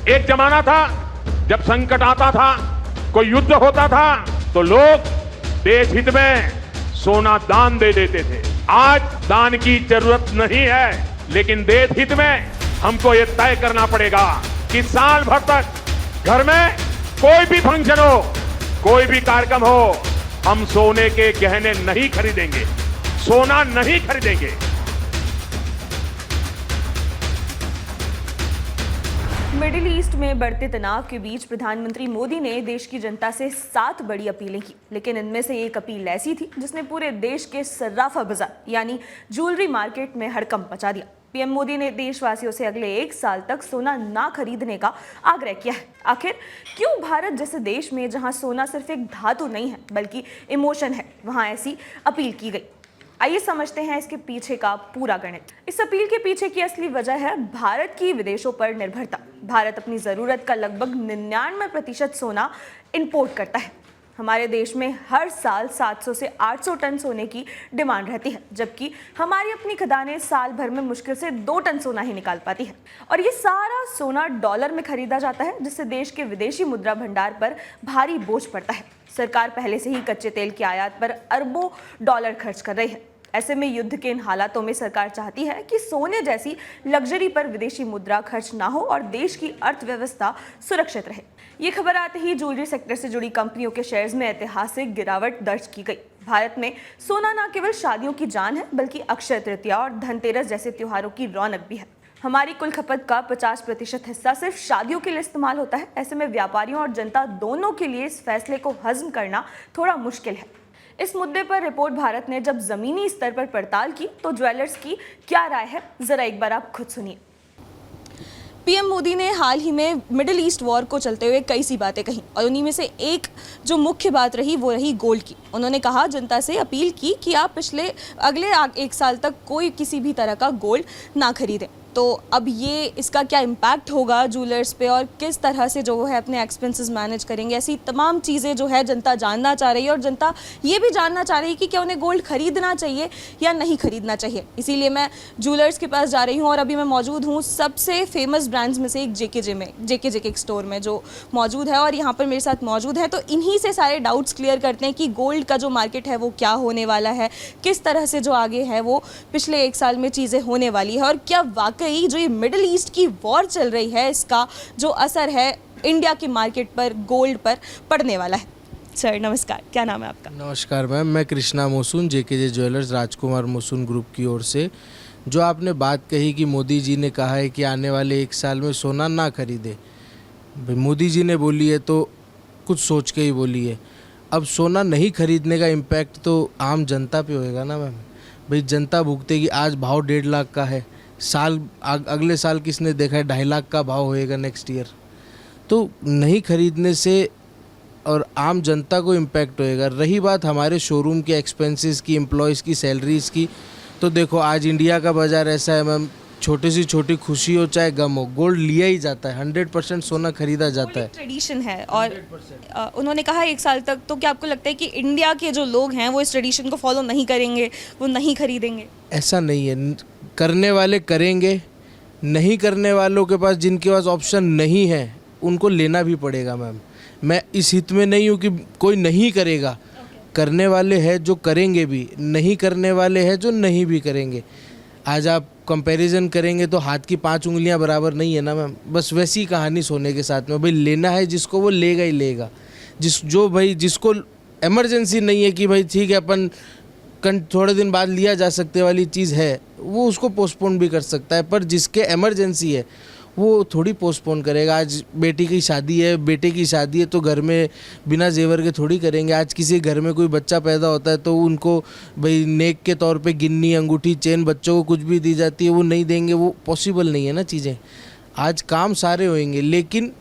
एक जमाना था जब संकट आता था, कोई युद्ध होता था, तो लोग देश हित में सोना दान दे देते थे। आज दान की जरूरत नहीं है, लेकिन देश हित में हमको ये तय करना पड़ेगा कि साल भर तक घर में कोई भी फंक्शन हो, कोई भी कार्यक्रम हो, हम सोने के गहने नहीं खरीदेंगे, सोना नहीं खरीदेंगे। मिडिल ईस्ट में बढ़ते तनाव के बीच प्रधानमंत्री मोदी ने देश की जनता से 7 बड़ी अपीलें की, लेकिन इनमें से एक अपील ऐसी थी जिसने पूरे देश के सर्राफा बाजार यानी ज्वेलरी मार्केट में हड़कंप मचा दिया। पीएम मोदी ने देशवासियों से अगले 1 साल तक सोना ना खरीदने का आग्रह किया है। आखिर क्यों भारत जैसे देश में, जहां सोना सिर्फ एक धातु नहीं है बल्कि इमोशन है, वहां ऐसी अपील की गई? आइए समझते हैं इसके पीछे का पूरा गणित। इस अपील के पीछे की असली वजह है भारत की विदेशों पर निर्भरता। भारत अपनी जरूरत का लगभग 99% सोना इंपोर्ट करता है। हमारे देश में हर साल 700 से 800 टन सोने की डिमांड रहती है, जबकि हमारी अपनी खदानें साल भर में मुश्किल से 2 टन सोना ही निकाल पाती है। और ये सारा सोना डॉलर में खरीदा जाता है, जिससे देश के विदेशी मुद्रा भंडार पर भारी बोझ पड़ता है। सरकार पहले से ही कच्चे तेल की आयात पर अरबों डॉलर खर्च कर रही है। ऐसे में युद्ध के इन हालातों में सरकार चाहती है कि सोने जैसी लग्जरी पर विदेशी मुद्रा खर्च ना हो और देश की अर्थव्यवस्था सुरक्षित रहे। ये खबर आते ही ज्वेलरी सेक्टर से जुड़ी कंपनियों के शेयर्स में ऐतिहासिक गिरावट दर्ज की गई। भारत में सोना न केवल शादियों की जान है, बल्कि अक्षय तृतीया और धनतेरस जैसे त्योहारों की रौनक भी है। हमारी कुल खपत का 50% हिस्सा सिर्फ शादियों के लिए इस्तेमाल होता है। ऐसे में व्यापारियों और जनता दोनों के लिए इस फैसले को हजम करना थोड़ा मुश्किल है। इस मुद्दे पर रिपोर्ट भारत ने जब जमीनी स्तर पर पड़ताल की तो ज्वेलर्स की क्या राय है, जरा एक बार आप खुद सुनिए। पीएम मोदी ने हाल ही में मिडिल ईस्ट वॉर को चलते हुए कई सी बातें कही और उन्हीं में से एक जो मुख्य बात रही वो रही गोल्ड की। उन्होंने कहा, जनता से अपील की कि आप अगले 1 साल तक कोई किसी भी तरह का गोल्ड ना खरीदें। तो अब ये इसका क्या इम्पैक्ट होगा ज्वेलर्स पे और किस तरह से जो है अपने एक्सपेंसेस मैनेज करेंगे, ऐसी तमाम चीज़ें जो है जनता जानना चाह रही है। और जनता ये भी जानना चाह रही है कि क्या उन्हें गोल्ड खरीदना चाहिए या नहीं खरीदना चाहिए। इसीलिए मैं ज्वेलर्स के पास जा रही हूँ और अभी मैं मौजूद हूँ सबसे फेमस ब्रांड्स में से एक जेके के स्टोर में जो मौजूद है और यहाँ पर मेरे साथ मौजूद है। तो इन्हीं से सारे डाउट्स क्लियर करते हैं कि गोल्ड का जो मार्केट है वो क्या होने वाला है, किस तरह से जो आगे है वो पिछले 1 साल में चीज़ें होने वाली है और क्या वाकई जो ये मिडिल ईस्ट की वॉर चल रही है इसका जो असर है इंडिया की मार्केट पर, गोल्ड पर पड़ने वाला है। सर नमस्कार, क्या नाम है आपका? नमस्कार मैम, मैं कृष्णा मोसून, जेके ज्वेलर्स राजकुमार मोसून ग्रुप की ओर से। जो आपने बात कही कि मोदी जी ने कहा है कि आने वाले 1 साल में सोना ना खरीदे, भाई मोदी जी ने बोली है तो कुछ सोच के ही बोली है। अब सोना नहीं खरीदने का इम्पैक्ट तो आम जनता पे होएगा ना मैम। भाई जनता भुगतेगी। आज भाव 1.5 लाख का है, अगले साल किसने देखा है 2.5 लाख का भाव होएगा नेक्स्ट ईयर। तो नहीं खरीदने से और आम जनता को इम्पैक्ट होएगा। रही बात हमारे शोरूम के एक्सपेंसेस की, एम्प्लॉयज़ की सैलरीज़ की, तो देखो आज इंडिया का बाज़ार ऐसा है मैम, छोटी सी छोटी खुशी हो चाहे गम हो, गोल्ड लिया ही जाता है। 100% सोना खरीदा जाता है, ट्रेडिशन है। और उन्होंने कहा 1 साल तक। तो क्या आपको लगता है कि इंडिया के जो लोग हैं वो इस ट्रेडिशन को फॉलो नहीं करेंगे, वो नहीं खरीदेंगे? ऐसा नहीं है, करने वाले करेंगे, नहीं करने वालों के पास, जिनके पास ऑप्शन नहीं है उनको लेना भी पड़ेगा मैम। मैं इस हित में नहीं हूँ कि कोई नहीं करेगा, करने वाले हैं जो करेंगे भी, नहीं करने वाले हैं जो नहीं भी करेंगे। आज आप कंपैरिजन करेंगे तो हाथ की 5 उंगलियां बराबर नहीं है ना मैम। बस वैसी कहानी सोने के साथ में, भाई लेना है जिसको वो लेगा ही लेगा। जिसको इमरजेंसी नहीं है कि भाई ठीक है अपन थोड़े दिन बाद लिया जा सकते वाली चीज़ है, वो उसको पोस्टपोन भी कर सकता है। पर जिसके इमरजेंसी है वो थोड़ी पोस्टपोन करेगा। आज बेटी की शादी है, बेटे की शादी है तो घर में बिना जेवर के थोड़ी करेंगे। आज किसी घर में कोई बच्चा पैदा होता है तो उनको भाई नेक के तौर पे गिन्नी, अंगूठी, चेन बच्चों को कुछ भी दी जाती है, वो नहीं देंगे, वो पॉसिबल नहीं है ना चीज़ें। आज काम सारे होंगे लेकिन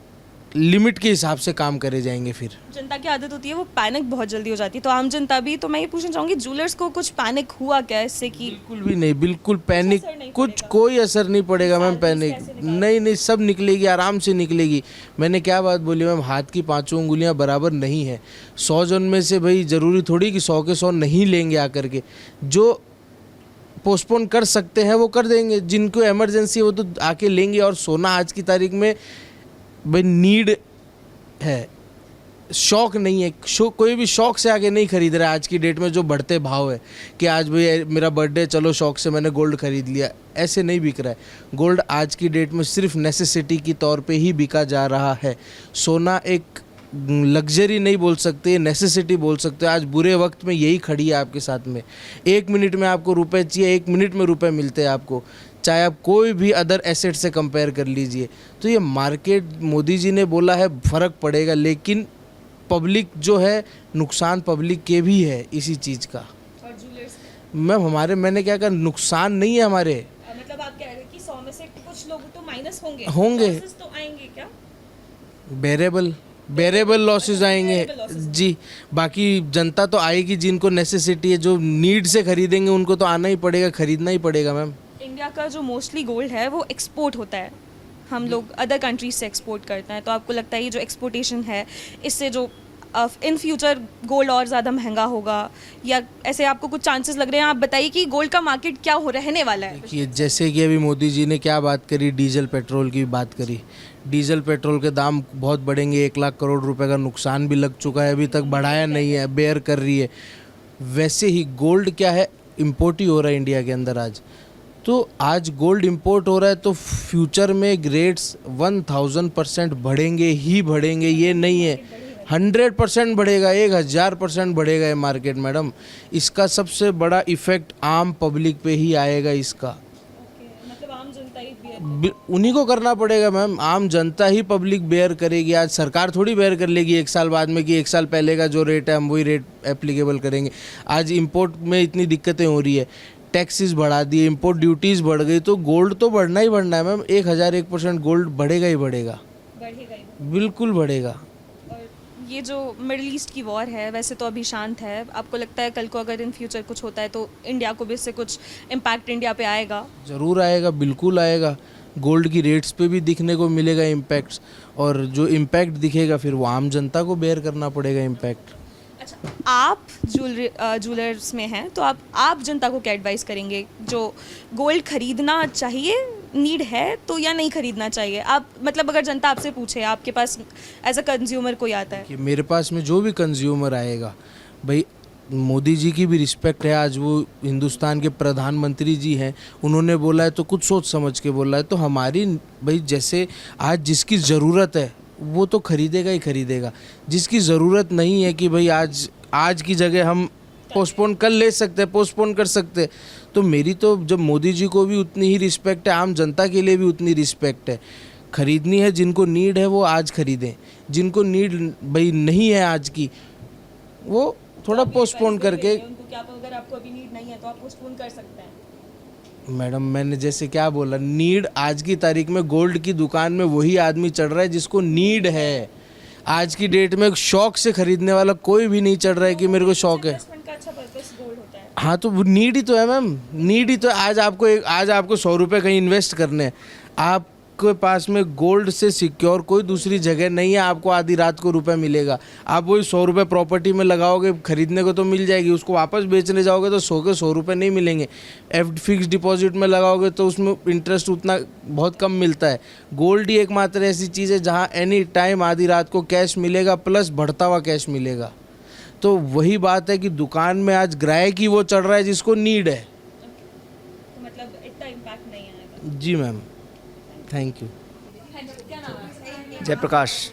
लिमिट के हिसाब से काम करे जाएंगे। फिर जनता की आदत होती है वो पैनिक बहुत जल्दी हो जाती है, तो आम जनता भी। तो मैं ये पूछना चाहूँगी ज्वेलर्स को कुछ पैनिक हुआ क्या इससे? कि बिल्कुल भी नहीं, बिल्कुल पैनिक कुछ कोई असर नहीं पड़ेगा मैम। पैनिक नहीं, सब निकलेगी, आराम से निकलेगी। मैंने क्या बात बोली मैम, हाथ की 5 उंगलियां बराबर नहीं है। 100 जन में से भाई ज़रूरी थोड़ी कि 100 के 100 नहीं लेंगे आकर के। जो पोस्टपोन कर सकते हैं वो कर देंगे, जिनको इमरजेंसी है वो तो आके लेंगे। और सोना आज की तारीख में भाई नीड है, शौक नहीं है। कोई भी शौक से आगे नहीं खरीद रहा है आज की डेट में। जो बढ़ते भाव है कि आज भाई मेरा बर्थडे, चलो शौक से मैंने गोल्ड खरीद लिया, ऐसे नहीं बिक रहा है। गोल्ड आज की डेट में सिर्फ नेसेसिटी की तौर पे ही बिका जा रहा है। सोना एक लग्जरी नहीं बोल सकते, नेसेसिटी बोल सकते हो। आज बुरे वक्त में यही खड़ी है आपके साथ में। 1 मिनट में आपको रुपए चाहिए, 1 मिनट में रुपए मिलते हैं आपको, चाहे आप कोई भी अदर एसेट से कंपेयर कर लीजिए। तो ये मार्केट, मोदी जी ने बोला है फ़र्क पड़ेगा, लेकिन पब्लिक जो है, नुकसान पब्लिक के भी है इसी चीज़ का। और जूलर्स मैम मैंने क्या कहा, नुकसान नहीं है हमारे। मतलब आप कह रहे हैं कि 100 में से कुछ लोग तो माइनस होंगे, होंगे। losses तो आएंगे क्या? बेरेबल लॉसेस आएंगे जी। बाकी जनता तो आएगी जिनको नेसेसिटी है, जो नीड से खरीदेंगे उनको तो आना ही पड़ेगा, खरीदना ही पड़ेगा मैम। इंडिया का जो मोस्टली गोल्ड है वो एक्सपोर्ट होता है, हम लोग अदर कंट्रीज से एक्सपोर्ट करते हैं। तो आपको लगता है ये जो एक्सपोर्टेशन है, इससे जो इन फ्यूचर गोल्ड और ज़्यादा महंगा होगा, या ऐसे आपको कुछ चांसेस लग रहे हैं? आप बताइए कि गोल्ड का मार्केट क्या रहने वाला है। देखिए, जैसे कि अभी मोदी जी ने क्या बात करी, डीजल पेट्रोल की बात करी। डीजल पेट्रोल के दाम बहुत बढ़ेंगे, 1 लाख करोड़ रुपए का नुकसान भी लग चुका है, अभी तक बढ़ाया नहीं है, बेयर कर रही है। वैसे ही गोल्ड क्या है, इम्पोर्ट ही हो रहा है इंडिया के अंदर आज। तो आज गोल्ड इंपोर्ट हो रहा है, तो फ्यूचर में ग्रेड्स 1000% बढ़ेंगे ही बढ़ेंगे, ये नहीं है 100% बढ़ेगा, 1000% बढ़ेगा ये मार्केट मैडम। इसका सबसे बड़ा इफेक्ट आम पब्लिक पे ही आएगा इसका। मतलब आम जनता ही उन्हीं को करना पड़ेगा मैम, आम जनता ही पब्लिक बेयर करेगी। आज सरकार थोड़ी बेयर कर लेगी 1 साल बाद में कि 1 साल पहले का जो रेट है हम वही रेट एप्लीकेबल करेंगे। आज इंपोर्ट में इतनी दिक्कतें हो रही है, टैक्सेस बढ़ा दिए, इंपोर्ट ड्यूटीज़ बढ़ गई, तो गोल्ड तो बढ़ना ही बढ़ना है मैम। 1001% गोल्ड बढ़ेगा ही बढ़ेगा, बिल्कुल बढ़ेगा। और ये जो मिडिल ईस्ट की वॉर है, वैसे तो अभी शांत है, आपको लगता है कल को अगर इन फ्यूचर कुछ होता है तो इंडिया को भी इससे कुछ इम्पैक्ट इंडिया पे आएगा? ज़रूर आएगा, बिल्कुल आएगा। गोल्ड की रेट्स पे भी दिखने को मिलेगा इम्पैक्ट्स, और जो इम्पैक्ट दिखेगा फिर वो आम जनता को बेयर करना पड़ेगा इम्पैक्ट। अच्छा, आप ज्वेलर्स में हैं, तो आप जनता को क्या एडवाइस करेंगे? जो गोल्ड खरीदना चाहिए, नीड है तो, या नहीं खरीदना चाहिए? आप मतलब अगर जनता आपसे पूछे, आपके पास एज अ कंज्यूमर कोई आता है कि मेरे पास में जो भी कंज्यूमर आएगा, भाई मोदी जी की भी रिस्पेक्ट है। आज वो हिंदुस्तान के प्रधानमंत्री जी हैं, उन्होंने बोला है तो कुछ सोच समझ के बोला है। तो हमारी भाई, जैसे आज जिसकी ज़रूरत है वो तो खरीदेगा ही खरीदेगा। जिसकी ज़रूरत नहीं है कि भाई आज की जगह हम पोस्टपोन कर ले सकते हैं, पोस्टपोन कर सकते हैं। तो मेरी तो जब मोदी जी को भी उतनी ही रिस्पेक्ट है, आम जनता के लिए भी उतनी रिस्पेक्ट है। खरीदनी है, जिनको नीड है वो आज खरीदें, जिनको नीड भाई नहीं है आज की, वो थोड़ा पोस्टपोन करके। अगर आपको अभी नीड नहीं है तो आप पोस्टपोन कर सकते हैं। मैडम मैंने जैसे क्या बोला, नीड आज की तारीख में गोल्ड की दुकान में वही आदमी चढ़ रहा है जिसको नीड है। आज की डेट में शौक से खरीदने वाला कोई भी नहीं चढ़ रहा है कि मेरे को शौक है। अच्छा पर्पस गोल्ड होता है। हाँ, तो वो नीड ही तो है मैम, नीड ही तो है। आज आपको 100 रुपये कहीं इन्वेस्ट करने हैं, आपके पास में गोल्ड से सिक्योर कोई दूसरी जगह नहीं है। आपको आधी रात को रुपए मिलेगा, आप वही 100 रुपये प्रॉपर्टी में लगाओगे, खरीदने को तो मिल जाएगी, उसको वापस बेचने जाओगे तो 100 के 100 रुपये नहीं मिलेंगे। फिक्स डिपॉजिट में लगाओगे तो उसमें इंटरेस्ट उतना बहुत कम मिलता है। गोल्ड ही एकमात्र ऐसी चीज़ है जहाँ एनी टाइम आधी रात को कैश मिलेगा, प्लस बढ़ता हुआ कैश मिलेगा। तो वही बात है कि दुकान में आज ग्राहक ही वो चढ़ रहा है जिसको नीड है। तो मतलब इतना इम्पैक्ट नहीं आएगा। जी मैम, थैंक यू। क्या नाम है? जयप्रकाश।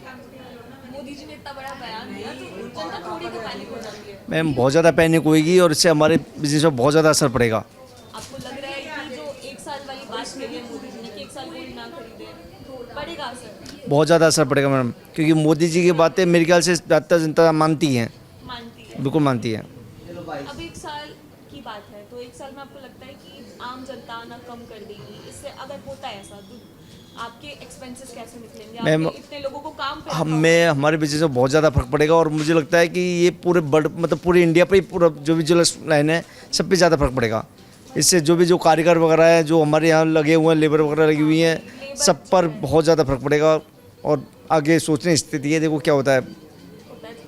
मोदी जी ने इतना बड़ा बयान दिया तो जनता थोड़ी तो पैनिक हो जाती है। मैम बहुत ज़्यादा पैनिक होएगी और इससे हमारे बिजनेस पर बहुत ज़्यादा असर पड़ेगा। आपको लग रहा है कि जो 1 साल वाली बात कही है मोदी जी ने कि 1 साल गोल्ड ना खरीदे, तो पड़ेगा असर? बहुत ज़्यादा असर पड़ेगा मैडम, क्योंकि मोदी जी की बातें मेरे ख्याल से ज़्यादातर जनता मानती है, बिल्कुल मानती है। अब 1 साल की बात है, तो 1 साल में आपको लगता है कि आम जनता आना कम कर देगी? इससे अगर होता है ऐसा तो आपके एक्सपेंसेस कैसे निकलेंगे? मैम, आपके इतने लोगों को काम पे हमारे बिजनेस में बहुत ज़्यादा फर्क पड़ेगा, और मुझे लगता है कि ये पूरे इंडिया पे ही, पूरा जो भी ज्वेलर्स लाइन है सब पे ज़्यादा फर्क पड़ेगा। इससे जो कारीगर वगैरह हैं, जो हमारे यहाँ लगे हुए हैं, लेबर वगैरह लगी हुई हैं, सब पर बहुत ज़्यादा फर्क पड़ेगा। और आगे सोचने की स्थिति है, देखो क्या होता है।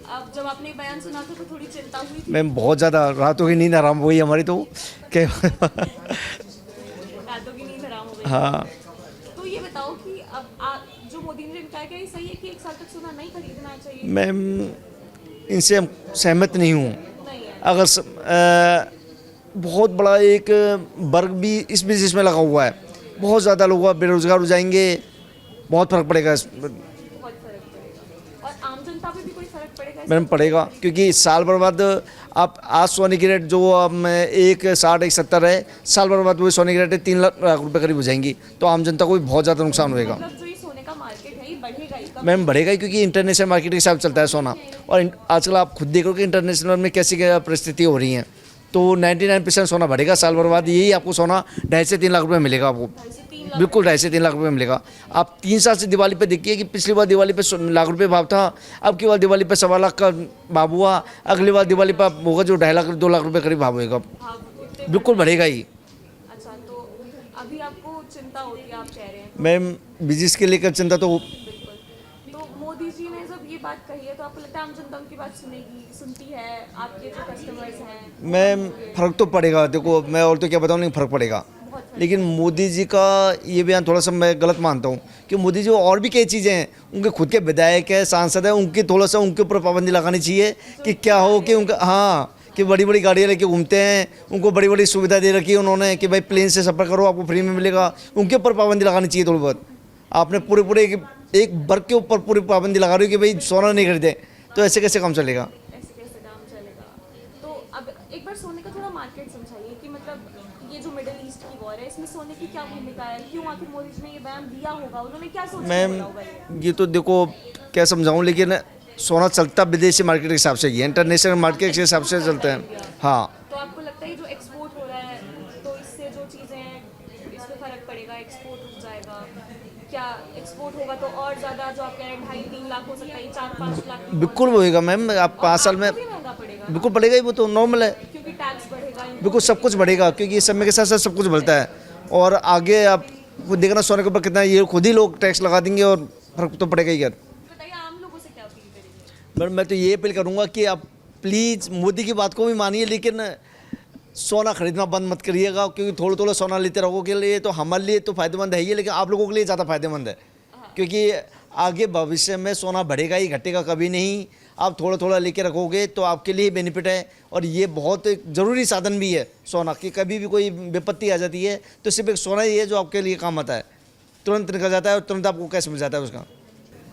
अब जब आपने बयान सुना था तो थोड़ी चिंता हुई थी? मैम बहुत ज़्यादा, रातों की नींद हराम हो गई हमारी तो क्या। रातों की नींद हराम हो गई। हाँ। तो ये बताओ कि अब जो मोदी ने कहा है कि क्या ये सही है कि 1 साल तक सोना नहीं खरीदना चाहिए? मैं इनसे सहमत नहीं हूँ। नहीं है। अगर बहुत बड़ा एक वर्ग भी इस बिजनेस में लगा हुआ है, बहुत ज़्यादा लोग बेरोजगार हो जाएंगे, बहुत फर्क पड़ेगा बहुत फर्क पड़ेगा। और आम जनता पे भी कोई फर्क पड़ेगा? मैडम पड़ेगा, क्योंकि साल भर बाद आप आज सोने की रेट जो 1,60 1,70 है, साल भर बाद वही सोने की रेट 3 लाख रुपए करीब हो जाएंगी, तो आम जनता को भी बहुत ज़्यादा नुकसान होएगा। मतलब जो ये सोने का मार्केट है ये बढ़ेगा ही? कम मैम बढ़ेगा ही, क्योंकि इंटरनेशनल मार्केट के हिसाब से चलता है सोना, और आजकल आप खुद देख रहे हो कि इंटरनेशनल में कैसी क्या परिस्थिति हो रही हैं, तो 99% सोना बढ़ेगा साल भर बाद। यही आपको सोना 2.5 से 3 लाख रुपए मिलेगा आपको, बिल्कुल 2.5 से 3 लाख रुपए मिलेगा। आप 3 साल से दिवाली पे देखिए कि पिछली बार दिवाली पे लाख रुपए भाव था, अब की बार दिवाली पे 1.25 लाख का भाव हुआ, अगली बार दिवाली पे होगा जो 2.5 लाख 2 लाख रुपए करीब भाव होगा, बिल्कुल बढ़ेगा ही। अच्छा, तो अभी आपको चिंता होती है, आप कह रहे हैं? मैम बिजनेस के लेकर चिंता तो बिल्कुल। तो मोदी जी ने जब ये बात कही है तो आपको लगता है आम जनता उनकी बात सुनती है? आपके जो कस्टमर्स हैं? मैम फ़र्क तो पड़ेगा, देखो मैं और तो क्या बताऊँ, लेकिन फ़र्क पड़ेगा। लेकिन मोदी जी का ये बयान थोड़ा सा मैं गलत मानता हूँ, कि मोदी जी और भी कई चीज़ें हैं, उनके खुद के विधायक है, सांसद है, उनकी थोड़ा सा उनके ऊपर पाबंदी लगानी चाहिए कि क्या हो कि उनका, हाँ, कि बड़ी बड़ी गाड़ियाँ लेके घूमते हैं, उनको बड़ी बड़ी सुविधा दे रखी है उन्होंने कि भाई प्लेन से सफ़र करो आपको फ्री में मिलेगा, उनके ऊपर पाबंदी लगानी चाहिए थोड़ी बहुत। आपने पूरे एक वर्ग के ऊपर पूरी पाबंदी लगा रही हो कि भाई सोना नहीं खरीदे, तो ऐसे कैसे काम चलेगा? कैसे काम चलेगा? तो अब एक बार सोने का थोड़ा मार्केट समझाइए कि मतलब ये जो मिडिल ईस्ट की वॉर है इसमें सोने की क्या भूमिका है? क्यों आखिर मोदी जी ने ये बयान दिया होगा? उन्होंने क्या सोच के मैम बोला होगा ये? ये तो देखो क्या समझाऊँ, लेकिन सोना चलता विदेशी मार्केट के हिसाब से ही है, इंटरनेशनल मार्केट के हिसाब से चलते हैं। हाँ, तो आपको लगता है जो एक्सपोर्ट हो रहा है तो इससे जो चीज़ें हैं इस पर फर्क पड़ेगा, एक्सपोर्ट रुक जाएगा? क्या एक्सपोर्ट होगा तो और ज़्यादा जो आप कह रहे हैं 2.5-3 लाख हो सकता है, 4-5 लाख बिल्कुल होएगा मैम, आप 5 साल में भी महंगा पड़ेगा? बिल्कुल पड़ेगा ही, वो तो नॉर्मल है, क्योंकि टैक्स बढ़ेगा, बिल्कुल सब कुछ बढ़ेगा, क्योंकि समय के साथ साथ सब कुछ बढ़ता है। और आगे आप खुद देखना सोने के ऊपर कितना, ये खुद ही लोग टैक्स लगा देंगे और फर्क तो पड़ेगा ही यार। बताइए आम लोगों से क्या अपील करेंगे? पर मैं तो ये अपील करूँगा कि आप प्लीज़ मोदी की बात को भी मानिए, लेकिन सोना खरीदना बंद मत करिएगा, क्योंकि थोड़ा थोड़ा सोना लेते रहोगे के लिए तो हमारे लिए तो फ़ायदेमंद है ही, लेकिन आप लोगों के लिए ज़्यादा फ़ायदेमंद है, क्योंकि आगे भविष्य में सोना बढ़ेगा ही, घटेगा कभी नहीं। आप थोड़ा थोड़ा लेके रखोगे तो आपके लिए बेनिफिट है, और ये बहुत एक ज़रूरी साधन भी है सोना, कि कभी भी कोई विपत्ति आ जाती है तो सिर्फ एक सोना ही है जो आपके लिए काम आता है, तुरंत निकल जाता है और तुरंत आपको कैश मिल जाता है उसका।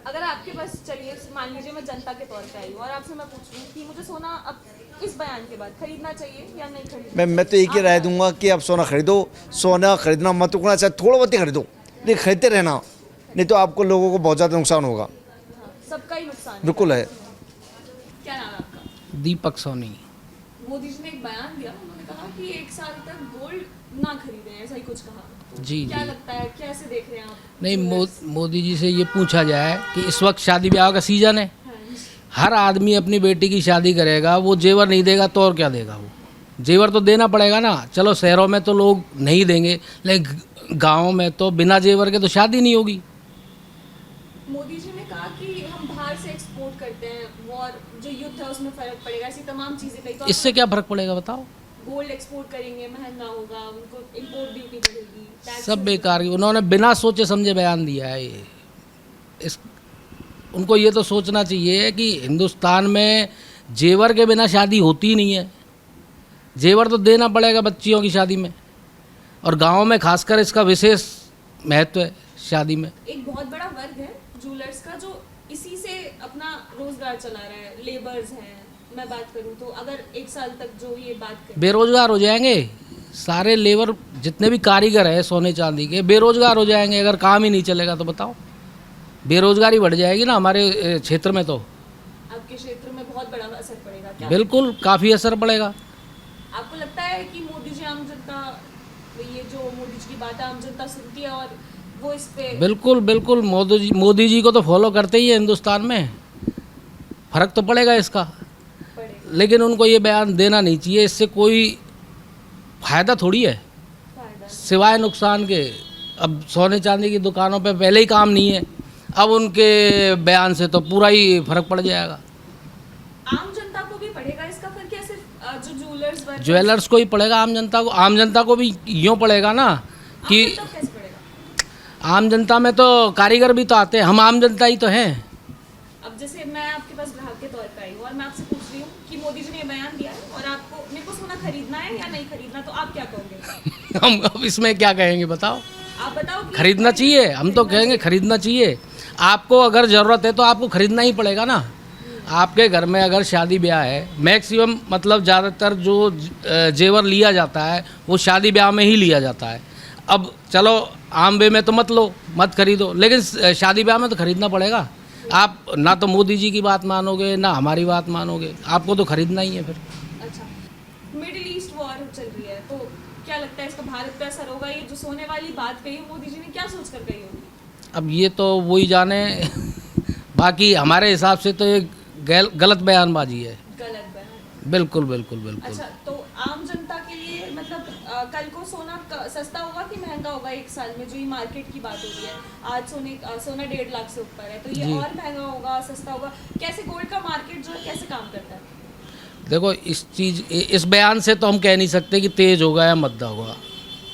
अगर आपके पास, चलिए मान लीजिए मैं जनता के तौर पे आई हूँ और आपसे मैं पूछ रही हूँ कि मुझे सोना अब इस बयान के बाद खरीदना चाहिए या नहीं खरीदना? मैं तो एक ही राय दूंगा कि आप सोना खरीदो, सोना खरीदना मत रुकना, चाहे थोड़ा बहुत ही खरीदो, लेकिन खरीदते रहना, नहीं तो आपको लोगों को बहुत ज़्यादा नुकसान होगा। हाँ, सबका ही नुकसान है। बिल्कुल है। क्या नाम है आपका? दीपक सोनी। मोदी जी ने एक बयान दिया, उन्होंने कहा कि 1 साल तक गोल्ड ना खरीदें, ऐसा ही कुछ कहा। जी क्या जी लगता है, कैसे देख रहे हैं आप? नहीं, मोदी जी से ये पूछा जाए कि इस वक्त शादी ब्याह का सीज़न है, हर आदमी अपनी बेटी की शादी करेगा, वो जेवर नहीं देगा तो और क्या देगा? वो जेवर तो देना पड़ेगा ना। चलो शहरों में तो लोग नहीं देंगे, लेकिन गाँव में तो बिना जेवर के तो शादी नहीं होगी। मोदी जी ने कहा कि हम बाहर से एक्सपोर्ट करते हैं, वॉर जो युद्ध है उसमें फर्क पड़ेगा, ऐसी तमाम चीज़ें कही। तो इससे क्या फ़र्क पड़ेगा बताओ? गोल्ड एक्सपोर्ट करेंगे महंगा होगा, उनको इंपोर्ट ड्यूटी बढ़ेगी, टैक्स सब बेकार। उन्होंने बिना सोचे समझे बयान दिया है ये। इस उनको ये तो सोचना चाहिए कि हिंदुस्तान में जेवर के बिना शादी होती ही नहीं है। जेवर तो देना पड़ेगा बच्चियों की शादी में, और गाँव में खासकर इसका विशेष महत्व है शादी में। एक बहुत बड़ा वर्ग है जूलर्स का जो इसी से अपना रोजगार चला रहा है, लेबर्स हैं। मैं बात करूं तो अगर 1 साल तक जो ये बात करें, बेरोजगार हो जाएंगे सारे लेबर, जितने भी कारीगर हैं सोने चांदी के, बेरोजगार हो जाएंगे अगर काम ही नहीं चलेगा तो। बताओ, बेरोजगारी बढ़ जाएगी ना हमारे क्षेत्र में। तो आपके क्षेत्र में बहुत बड़ा असर पड़ेगा क्या? बिल्कुल, काफ़ी असर पड़ेगा। आपको लगता है कि मोदी जी आम जनता, ये जो मोदी जी की बात है आम जनता सुनती है और वो इस पे? बिल्कुल बिल्कुल, मोदी जी को तो फॉलो करते ही है हिंदुस्तान में। फ़र्क तो पड़ेगा इसका, पड़ेगा, लेकिन उनको ये बयान देना नहीं चाहिए। इससे कोई फ़ायदा थोड़ी है फायदा। सिवाय नुकसान के। अब सोने चांदी की दुकानों पे पहले ही काम नहीं है, अब उनके बयान से तो पूरा ही फर्क पड़ जाएगा। आम जनता को भी पड़ेगा इसका फर्क, या सिर्फ जो जूलर्स वर्ग? ज्वेलर्स को ही पड़ेगा, आम जनता को भी यूँ पड़ेगा ना कि तब कैसे पड़ेगा? आम जनता में तो कारीगर भी तो आते हैं, हम आम जनता ही तो हैं। अब जैसे मैं आपके पास ग्राहक के तौर पर आई हूँ और मैं आपसे पूछ रही हूँ कि मोदी जी ने ये बयान दिया है और आपको मेरे को सोना खरीदना है या नहीं खरीदना, तो आप क्या कहोगे? हम अब इसमें क्या कहेंगे बताओ? आप बताओ कि खरीदना चाहिए, हम तो कहेंगे खरीदना चाहिए। आपको अगर ज़रूरत है तो आपको खरीदना ही पड़ेगा ना। आपके घर में अगर शादी ब्याह है, मैक्सिमम मतलब ज़्यादातर जो जेवर लिया जाता है वो शादी ब्याह में ही लिया जाता है। अब चलो आम वे में तो मत खरीदो, लेकिन शादी ब्याह में तो खरीदना पड़ेगा। आप ना तो मोदी जी की बात मानोगे ना हमारी बात मानोगे, आपको तो खरीदना ही है फिर। अच्छा, मिडिल ईस्ट वॉर चल रही है तो क्या लगता है इसका भारत पे असर होगा? ये जो सोने वाली बात कही मोदी जी ने क्या सोच कर कही होगी? अब ये तो वही जाने बाकी हमारे हिसाब से तो ये गलत बयानबाजी है। गलत बयान। बिल्कुल बिल्कुल बिल्कुल। अच्छा, तो आम जनता के लिए मतलब कल को सोना सस्ता होगा कि महंगा होगा? एक साल में जो ये मार्केट की बात हो रही है, आज सोना 1.5 लाख से ऊपर है, तो ये जी। और महंगा होगा सस्ता होगा? कैसे गोल्ड का मार्केट जो है कैसे काम करता है? देखो इस बयान से तो हम कह नहीं सकते कि तेज़ होगा या मद्दा होगा।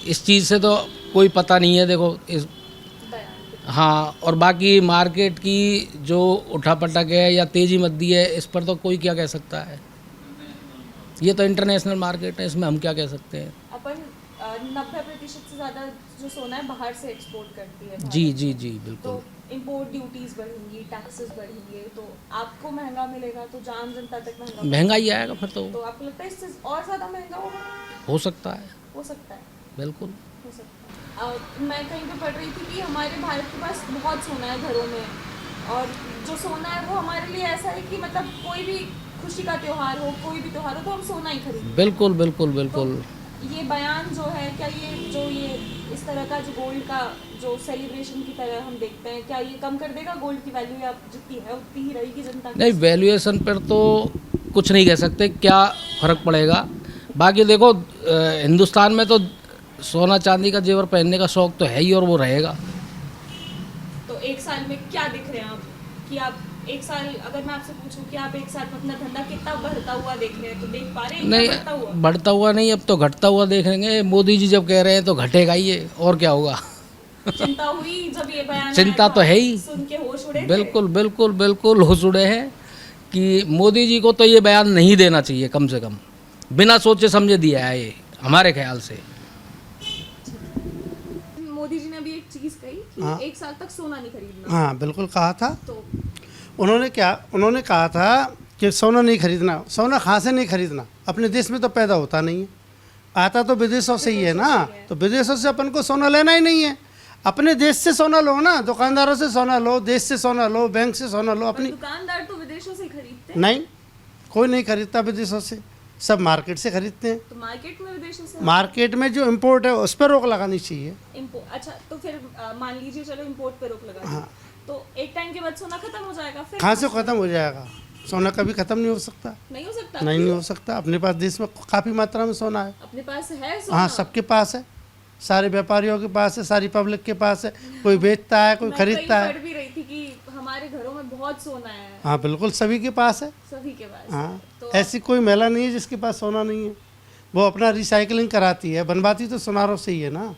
इस चीज़ से तो कोई पता नहीं है। देखो इस बयान हाँ, और बाकी मार्केट की जो उठापटक है या तेज़ी मद्दी है, इस पर तो कोई क्या कह सकता है। ये तो इंटरनेशनल मार्केट है, इसमें हम क्या कह सकते हैं। अपन 90% से ज़्यादा जो सोना है बाहर से एक्सपोर्ट करती है भारत। जी जी जी तो बिल्कुल। इंपोर्ट ड्यूटीज बढ़ेंगी, टैक्सेस बढ़ेंगे, तो आपको महंगा मिलेगा, तो जो आम जनता तक महंगा महंगा ही आएगा फिर तो। आपको लगता है इससे और ज़्यादा महंगा होगा? हो सकता है, हो सकता है, बिल्कुल। हो सकता है। मैं कहीं पे पढ़ रही थी कि हमारे भारत के पास बहुत सोना है घरों में, और जो सोना है वो हमारे लिए ऐसा है कि मतलब कोई भी खुशी का त्योहार हो, कोई भी त्योहार हो, तो हम सोना ही खरीदें। बिल्कुल बिल्कुल बिल्कुल। तो ये बयान जो है, क्या ये इस तरह का जो गोल्ड का जो सेलिब्रेशन की तरह हम देखते हैं, क्या ये कम कर देगा गोल्ड की वैल्यू, या जितनी है उतनी ही रहेगी जनता की? नहीं, वैल्यूएशन पर तो कुछ नहीं कह सकते क्या फ़र्क पड़ेगा। बाकी देखो हिंदुस्तान में तो सोना चांदी का जेवर पहनने का शौक़ तो है ही, और वो रहेगा। तो एक साल में क्या दिख रहे हैं आप, कि आप एक साल, अगर मैं आपसे पूछूं कि आप एक साल में अपना धंधा कितना बढ़ता हुआ देख रहे हैं, तो देख पा रहे हैं? नहीं, बढ़ता हुआ बढ़ता हुआ नहीं, अब तो घटता हुआ देखेंगे। मोदी जी जब कह रहे हैं तो घटेगा ही ये, और क्या होगा। चिंता हुई जब ये बयान चिंता आया, तो है ही। सुन के होश उड़े थे? बिल्कुल बिल्कुल बिल्कुल होश उड़े हैं कि मोदी जी को तो ये बयान नहीं देना चाहिए, कम से कम बिना सोचे समझे दिया है ये, हमारे ख्याल से। मोदी जी ने अभी एक चीज कही कि हाँ। एक साल तक सोना नहीं खरीदना, हाँ बिल्कुल कहा था। तो उन्होंने कहा था कि सोना नहीं खरीदना। सोना कहाँ से नहीं खरीदना? अपने देश में तो पैदा होता नहीं है, आता तो विदेशों से ही है ना। तो विदेशों से अपन को सोना लेना ही नहीं है, अपने देश से सोना लो ना, दुकानदारों से सोना लो, देश से सोना लो, बैंक से सोना लो। अपनी दुकानदार तो विदेशों से ही खरीदते हैं। नहीं, कोई नहीं खरीदता विदेशों से, सब मार्केट से खरीदते हैं। तो मार्केट में विदेशों से मार्केट में जो इम्पोर्ट है उस पर रोक लगानी चाहिए। अच्छा, तो फिर मान लीजिए चलो इंपोर्ट पे रोक लगा दी, तो एक टाइम के बाद सोना खत्म हो जाएगा, फिर कहाँ से ख़त्म हो जाएगा? सोना कभी ख़त्म नहीं हो सकता। नहीं हो सकता? नहीं हो सकता। अपने पास देश में काफ़ी मात्रा में सोना है। अपने पास है सोना? हाँ, सबके पास है, सारे व्यापारियों के पास है, सारी पब्लिक के पास है। कोई बेचता है, कोई मैं खरीदता कहीं है। पढ़ भी रही थी कि हमारे घरों में बहुत सोना है, हाँ बिल्कुल, सभी के पास है। सभी के पास। हाँ, तो ऐसी कोई महिला नहीं है जिसके पास सोना नहीं है। वो अपना रिसाइकलिंग कराती है, बनवाती तो सुनारों से ही है ना।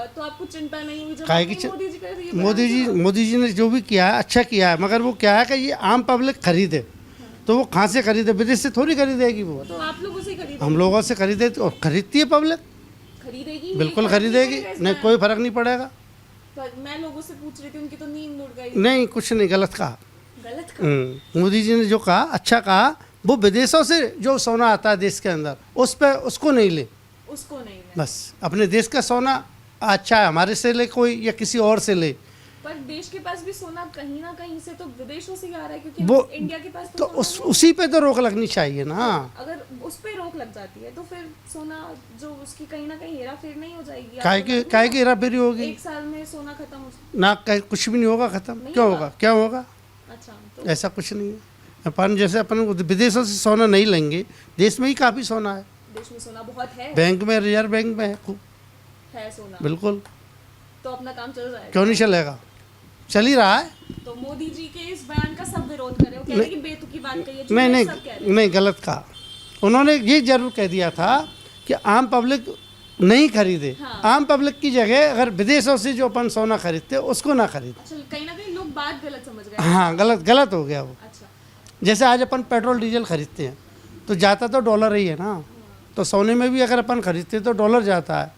तो आपको चिंता नहीं हुई जब काहे की आपने मोदी जी का ये मोदी जी ने जो भी किया है अच्छा किया है, मगर वो क्या है कि ये आम पब्लिक खरीदे, तो वो कहाँ से खरीदे? विदेश से थोड़ी खरीदेगी वो। तो आप लोगों से खरीदेगी? हम लोगों से खरीदे तो खरीदती है पब्लिक, खरीदेगी ही, बिल्कुल फर्क नहीं खरीदेगी। पड़ेगा नहीं, इसमें? कोई फर्क नहीं पड़ेगा। पर मैं लोगों से पूछ रही थी, उनकी तो नींद उड़ गई। नहीं, कुछ नहीं, गलत कहा। गलत कहा? मोदी जी ने जो कहा अच्छा कहा। वो विदेशों से जो सोना आता है देश के अंदर, उस पर उसको नहीं ले, उसको नहीं ले। बस अपने देश का सोना अच्छा है, हमारे से ले कोई या किसी और से ले। पर देश के पास भी सोना कहीं ना कहीं से तो विदेशों से ही आ रहा है, क्योंकि वो इंडिया के पास तो सोना नहीं उसी पे तो रोक लगनी चाहिए ना। है। अगर उस पे रोक लग जाती है तो फिर सोना जो उसकी कहीं ना कहीं हेरा फेर नहीं हो जाएगी? काहे की हेरा फेरी होगी? एक साल में सोना खत्म हो ना, कुछ भी नहीं होगा खत्म। नहीं क्यों होगा? होगा? क्या होगा? अच्छा, तो ऐसा कुछ नहीं है। अपन जैसे अपन विदेशों से सोना नहीं लेंगे, देश में ही काफ़ी सोना है। देश में सोना बहुत है। बैंक में, रिजर्व बैंक में है खूब। है सोना, बिल्कुल, तो अपना काम चल जाएगा। क्यों नहीं चलेगा? चल ही रहा है। तो मोदी जी के इस बयान का सब विरोध कर रहे हो, कह रहे हैं कि बेतुकी बात कही है, नहीं सब कह रहे हैं। नहीं, गलत कहा। उन्होंने ये जरूर कह दिया था कि आम पब्लिक नहीं खरीदे। आम पब्लिक की जगह अगर विदेशों से जो अपन सोना खरीदते उसको ना खरीदे। अच्छा, कहीं ना कहीं लोग बात गलत समझ गए। हाँ, गलत हो गया वो। अच्छा, जैसे आज अपन पेट्रोल डीजल खरीदते हैं तो जाता तो डॉलर ही है ना, तो सोने में भी अगर अपन खरीदते तो डॉलर जाता है,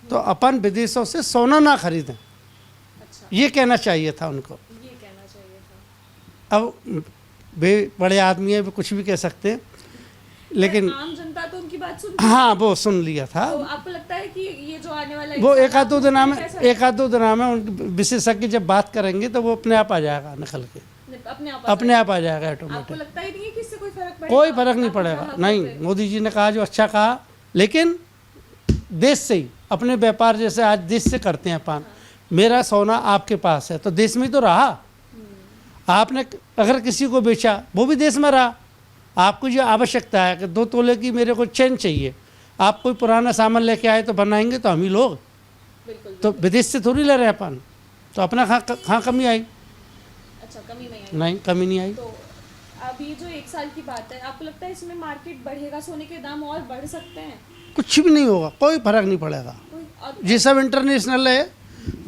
तो अपन विदेशों से सोना ना खरीदें। अच्छा, ये कहना चाहिए था उनको। ये कहना चाहिए था। अब वे बड़े आदमी है, वे कुछ भी कह सकते हैं, लेकिन आम जनता तो उनकी बात सुन। हाँ वो सुन लिया था। तो आपको लगता है कि ये जो आने वाला वो एक एक आध दो दिन में कैसा उनके विशेषज्ञ जब बात करेंगे तो वो अपने आप आ जाएगा निकल के, अपने आप आ जाएगा आपको ऑटोमेटिक। लगता ही नहीं है कि इससे कोई फर्क पड़ेगा? कोई फर्क नहीं आपको पड़ेगा। कहा नहीं, पे? मोदी जी ने कहा जो अच्छा कहा, लेकिन देश से ही अपने व्यापार जैसे आज देश से करते हैं अपन। मेरा सोना आपके पास है तो देश में ही तो रहा। आपने अगर किसी को बेचा वो भी देश में रहा। आपको जो आवश्यकता है कि 2 तोले की मेरे को चेन चाहिए, आप कोई पुराना सामान लेके आए तो बनाएंगे तो हम ही लोग, बिल्कुल। तो विदेश से थोड़ी ले रहे हैं अपन, तो अपना कहाँ कमी आई? अच्छा, कमी नहीं आई। नहीं, कमी नहीं आई। तो अब ये जो 1 साल की बात है, आपको लगता है इसमें मार्केट बढ़ेगा, सोने के दाम और बढ़ सकते हैं? कुछ भी नहीं होगा, कोई फर्क नहीं पड़ेगा। ये सब इंटरनेशनल है।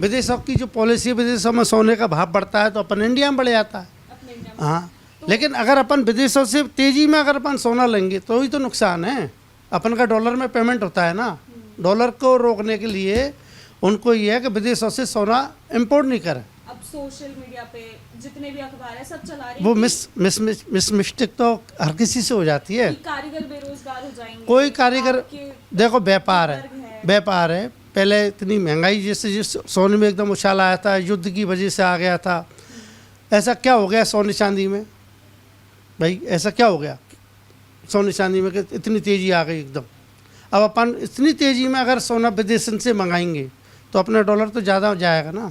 विदेशों की जो पॉलिसी है, विदेशों में सोने का भाव बढ़ता है तो अपन इंडिया में बढ़ जाता है। अपने इंडिया में हाँ, लेकिन अगर अपन विदेशों से तेजी में अगर अपन सोना लेंगे तो ही तो नुकसान है। अपन का डॉलर में पेमेंट होता है ना, डॉलर को रोकने के लिए उनको ये है कि विदेशों से सोना इंपोर्ट नहीं करें। अब सोशल मीडिया पे जितने भी अखबार है सब चला रहे हैं वो कि मिस्टेक तो हर किसी से हो जाती है। कारीगर बेरोजगार हो जाएंगे। कोई कारीगर, आपके देखो व्यापार वर्ग है, है। व्यापार है। पहले इतनी महंगाई जैसे जिस सोने में एकदम उछाल आया था, युद्ध की वजह से आ गया था। ऐसा क्या हो गया सोने चांदी में भाई? ऐसा क्या हो गया सोने चांदी में कि इतनी तेज़ी आ गई एकदम? अब अपन इतनी तेज़ी में अगर सोना विदेश से मंगाएंगे तो अपना डॉलर तो ज़्यादा जाएगा ना,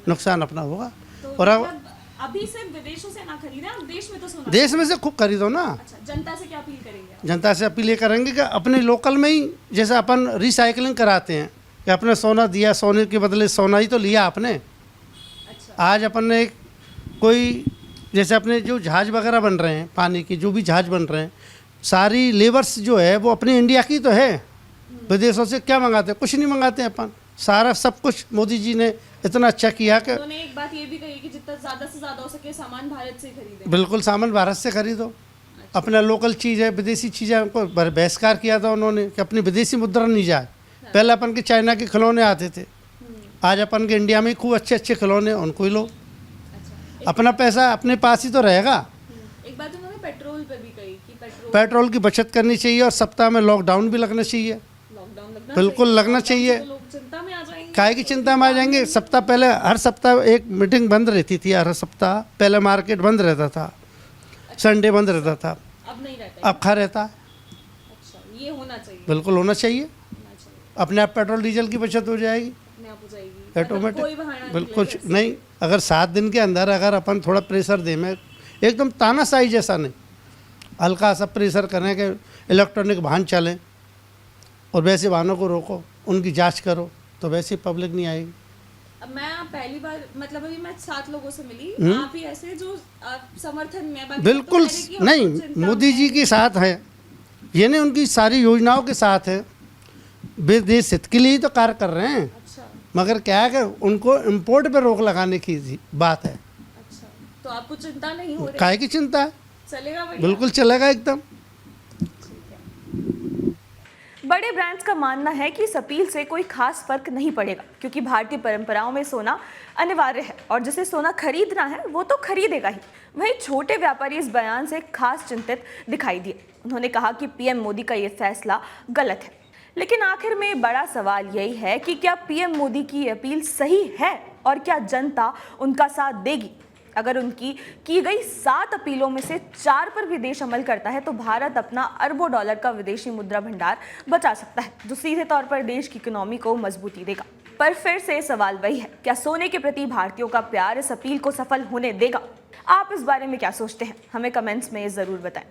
नुकसान अपना होगा। तो और अब मतलब अभी से विदेशों से ना खरीदें, अब देश में तो सोना। देश में से खूब खरीदो ना। अच्छा, जनता से क्या अपील करेंगे आप? जनता से अपील ये करेंगे कि अपने लोकल में ही, जैसे अपन रिसाइकलिंग कराते हैं कि अपने सोना दिया, सोने के बदले सोना ही तो लिया आपने। अच्छा, आज अपन ने कोई, जैसे अपने जो जहाज़ वगैरह बन रहे हैं, पानी के जो भी जहाज़ बन रहे हैं, सारी लेबर्स जो है वो अपनी इंडिया की तो है। विदेशों से क्या मंगाते हैं? कुछ नहीं मंगाते हैं अपन। सारा सब कुछ मोदी जी ने इतना अच्छा किया कि उन्होंने एक बात ये भी कही कि जितना ज़्यादा से ज़्यादा हो सके सामान भारत से खरीदें। बिल्कुल सामान भारत से खरीदो। अपना लोकल चीज़ है, विदेशी चीज़ है, उनको बहिष्कार किया था उन्होंने कि अपनी विदेशी मुद्रा नहीं जाए। पहले अपन के चाइना के खिलौने आते थे, आज अपन के इंडिया में खूब अच्छे अच्छे खिलौने, उनको ही लो। अपना पैसा अपने पास ही तो रहेगा। एक बात उन्होंने पेट्रोल पे भी कही कि पेट्रोल की बचत करनी चाहिए और सप्ताह में लॉकडाउन भी लगना चाहिए। लॉकडाउन लगना बिल्कुल लगना चाहिए। तो लोग चिंता में आ जाएंगे। काहे की चिंता में आ जाएंगे? सप्ताह पहले, हर सप्ताह एक मीटिंग बंद रहती थी, हर सप्ताह पहले मार्केट बंद रहता था, संडे बंद रहता था, अब नहीं रहता है। अब खा रहता है। अच्छा, ये होना चाहिए। बिल्कुल होना चाहिए। होना चाहिए, अपने आप पेट्रोल डीजल की बचत हो जाएगी अपने आप हो जाएगी। मतलब कोई ऑटोमेटिक। बहाना नहीं बिल्कुल लगेगा। नहीं, अगर 7 दिन के अंदर अगर अपन थोड़ा प्रेशर दें, में एकदम तानाशाही जैसा नहीं, हल्का सा प्रेशर करें कि इलेक्ट्रॉनिक वाहन चलें और वैसे वाहनों को रोको, उनकी जांच करो, तो वैसे पब्लिक नहीं आएगी। अब मैं पहली बार, मतलब अभी मैं 7 लोगों से मिली, आप ही ऐसे जो समर्थन में, बाकी बिल्कुल तो कह रहे कि हमको नहीं, चिंता मोदी जी के साथ है, ये नहीं उनकी सारी योजनाओं के साथ है, देश हित के लिए ही तो कार्य कर रहे हैं। अच्छा, मगर क्या है कि उनको इम्पोर्ट पे रोक लगाने की बात है। अच्छा, तो आपको चिंता नहीं हो रही? काहे की चिंता है? चलेगा बढ़िया? बिल्कुल चलेगा एकदम। बड़े ब्रांड्स का मानना है कि इस अपील से कोई खास फर्क नहीं पड़ेगा, क्योंकि भारतीय परंपराओं में सोना अनिवार्य है और जिसे सोना खरीदना है वो तो खरीदेगा ही। वहीं छोटे व्यापारी इस बयान से खास चिंतित दिखाई दिए। उन्होंने कहा कि पीएम मोदी का ये फैसला गलत है। लेकिन आखिर में बड़ा सवाल यही है कि क्या पीएम मोदी की अपील सही है और क्या जनता उनका साथ देगी? अगर उनकी की गई 7 अपीलों में से 4 पर भी देश अमल करता है तो भारत अपना अरबों डॉलर का विदेशी मुद्रा भंडार बचा सकता है, जो सीधे तौर पर देश की इकोनॉमी को मजबूती देगा। पर फिर से सवाल वही है, क्या सोने के प्रति भारतीयों का प्यार इस अपील को सफल होने देगा? आप इस बारे में क्या सोचते हैं? हमें कमेंट्स में जरूर बताएं।